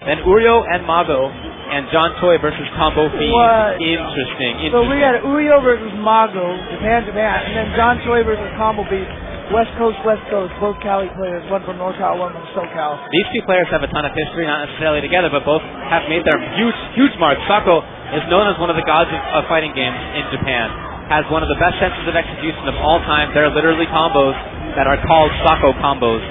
Then Uryo and Mago and John Choi versus Combo Fiend. What? Interesting. So we had Uryo versus Mago, Japan, and then John Choi versus Combo Fiend. West Coast, both Cali players, one from NorCal, one from SoCal. These two players have a ton of history, not necessarily together, but both have made their huge marks. Sako is known as one of the gods of fighting games in Japan. Has one of the best senses of execution of all time. There are literally combos that are called Sako combos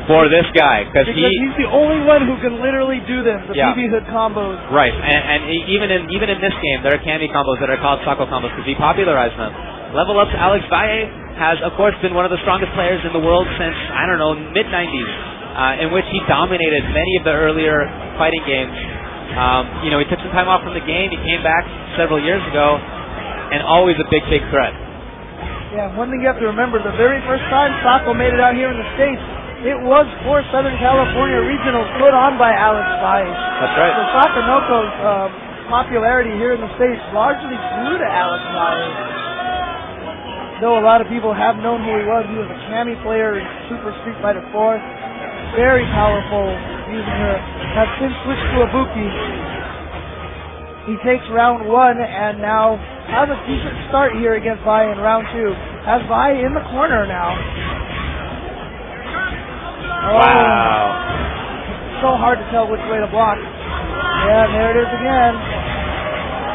for this guy. Because he's the only one who can literally do them, the BB Hood combos. Right, and even in this game, there are candy combos that are called Sako combos because he popularized them. Level Up's Alex Valle has, of course, been one of the strongest players in the world since, I don't know, mid-90s, in which he dominated many of the earlier fighting games. He took some time off from the game. He came back several years ago, and always a big threat. Yeah, one thing you have to remember, the very first time Sako made it out here in the States, it was for Southern California Regionals put on by Alex Valle. That's right. So Sakanoko's popularity here in the States largely due to Alex Valle. Though a lot of people have known who he was a Kami player in Super Street Fighter 4. Very powerful using her. Has since switched to Ibuki. He takes round 1 and now has a decent start here against Valle in round 2. Has Valle in the corner now. Wow. So hard to tell which way to block. Yeah, and there it is again.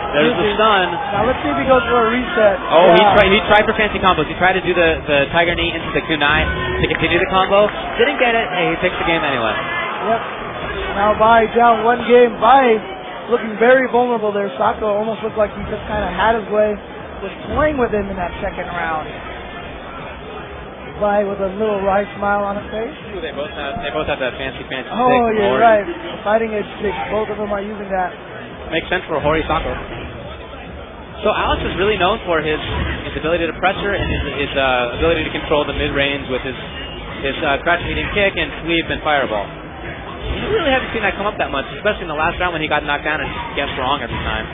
There's the stun. Now let's see if he goes for a reset. Oh, yeah. He tried for fancy combos. He tried to do the Tiger Knee into the kunai to continue the combo. Didn't get it. Hey, he takes the game anyway. Yep. Now Valle down 1 game. Valle looking very vulnerable there. Sako almost looked like he just kind of had his way. Was toying with him in that second round. Valle with a little wry smile on his face. Ooh, they both have that fancy stick. Oh, you're right. The fighting edge stick. Both of them are using that. Makes sense for Hori Sako. So Alex is really known for his ability to pressure and his ability to control the mid-range with his crouch medium kick and sweep and fireball. You really haven't seen that come up that much, especially in the last round when he got knocked down and just guessed wrong every time.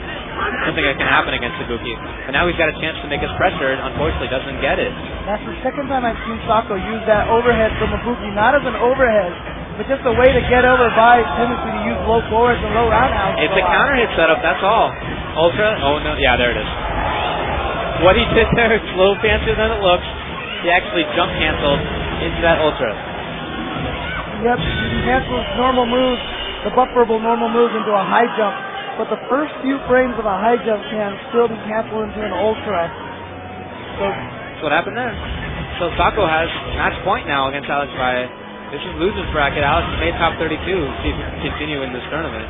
Something that can happen against Ibuki. But now he's got a chance to make us pressured. Unfortunately, doesn't get it. That's the second time I've seen Sako use that overhead from Ibuki, not as an overhead, but just a way to get over Valle's tendency to use low forwards and low roundhouse. It's a counter hit setup, that's all. Ultra, oh no, yeah, there it is. What he did there is a little fancier than it looks. He actually jump canceled into that Ultra. Yep, he cancels normal moves, the bufferable normal moves into a high jump, but the first few frames of a high jump can still be canceled into an Ultra. So that's what happened there. So Sako has match point now against Alex Valle. This is loser's bracket. Alex has made top 32 to continue in this tournament.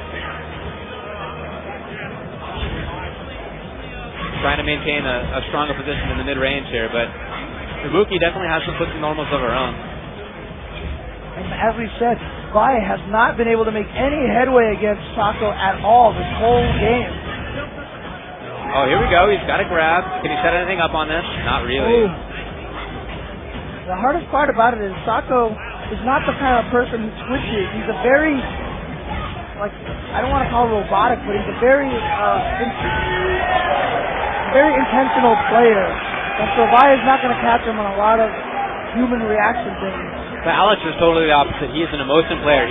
Trying to maintain a stronger position in the mid-range here, but Ibuki definitely has some puts and normals of her own. And as we said, Valle has not been able to make any headway against Sako at all this whole game. Oh, here we go. He's got a grab. Can he set anything up on this? Not really. Ooh. The hardest part about it is Sako is not the kind of person who switches. He's a very, I don't want to call it robotic, but he's a very intentional player. And so Valle is not going to catch him on a lot of human reaction things. But Alex is totally the opposite. He is an emotion player.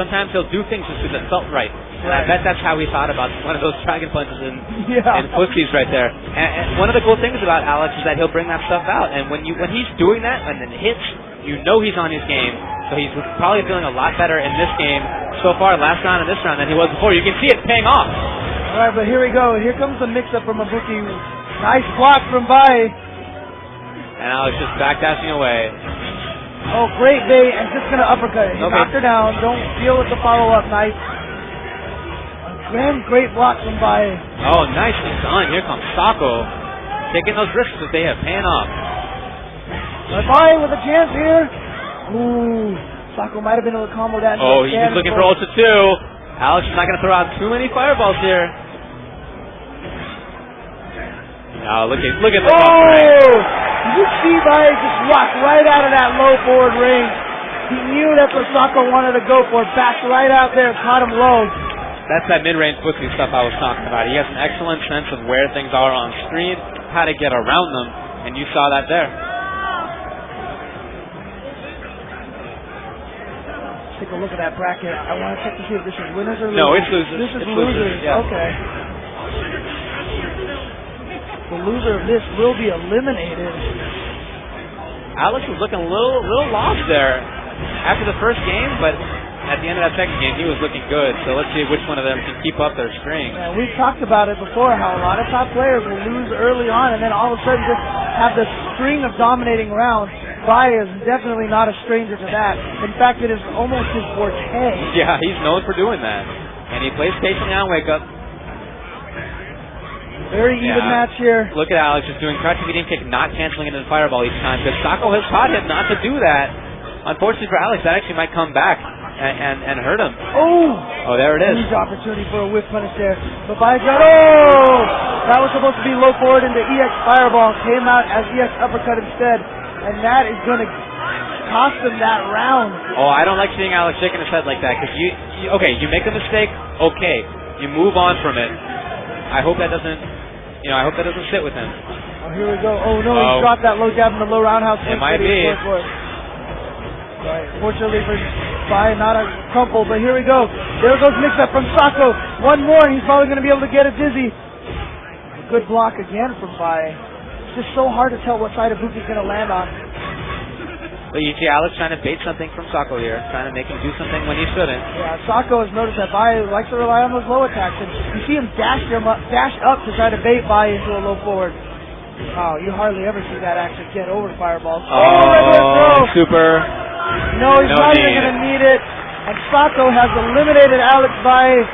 Sometimes he'll do things just because it felt right. And I bet that's how he thought about one of those dragon punches and pussies right there. And one of the cool things about Alex is that he'll bring that stuff out. And when he's doing that and then it hits, you know he's on his game. So he's probably feeling a lot better in this game so far, last round and this round, than he was before. You can see it paying off. All right, but here we go. Here comes the mix-up from Ibuki. Nice block from Valle. And Alex just backdashing away. Oh, great bait, and just going to uppercut it. He knocked her down. Don't deal with the follow-up. Nice. Again, great block from Valle. Oh, nicely done. Here comes Sako. Taking those risks that they have paying off. Valle with a chance here. Ooh, Sako might have been able to combo that. Oh, he's looking for Ultra 2. Alex is not going to throw out too many fireballs here. Now look at the Did you see Valle just walk right out of that low forward range? He knew that's what Sako wanted to go for. Backed right out there, caught him low. That's that mid-range pussy stuff I was talking about. He has an excellent sense of where things are on screen, how to get around them, and you saw that there. take a look at that bracket. I want to check to see if this is winners or losers. No, it's losers. This is it's losers. Yeah. Okay. The loser of this will be eliminated. Alex was looking a little lost there after the first game, but at the end of that second game, he was looking good. So let's see which one of them can keep up their string. Yeah, we've talked about it before, how a lot of top players will lose early on and then all of a sudden just have this string of dominating rounds. Valle is definitely not a stranger to that. In fact, it is almost his forte. Yeah, he's known for doing that. And he plays patiently on wake up. Very even match here. Look at Alex just doing crouching medium kick, not canceling into the fireball each time, because Sako has taught him not to do that. Unfortunately for Alex, that actually might come back and hurt him. Oh, there it is. Huge opportunity for a whip punish there. But Valle got, oh! That was supposed to be low forward into EX fireball. Came out as EX uppercut instead. And that is going to cost him that round. Oh, I don't like seeing Alex shaking his head like that, because you make a mistake, okay. You move on from it. I hope that doesn't sit with him. Oh, here we go. Oh, no, he dropped that low jab in the low roundhouse. It might be. Right. Fortunately for Valle, not a crumple, but here we go. There goes mix-up from Sako. One more, and he's probably going to be able to get it dizzy. A good block again from Valle. It's just so hard to tell what side Ibuki's going to land on. But you see Alex trying to bait something from Sako here, trying to make him do something when he shouldn't. Yeah, Sako has noticed that Valle likes to rely on those low attacks, and you see him dash up to try to bait Valle into a low forward. Wow, you hardly ever see that actually get over fireballs. Oh, super. No, he's not even going to need it. And Sako has eliminated Alex Valle.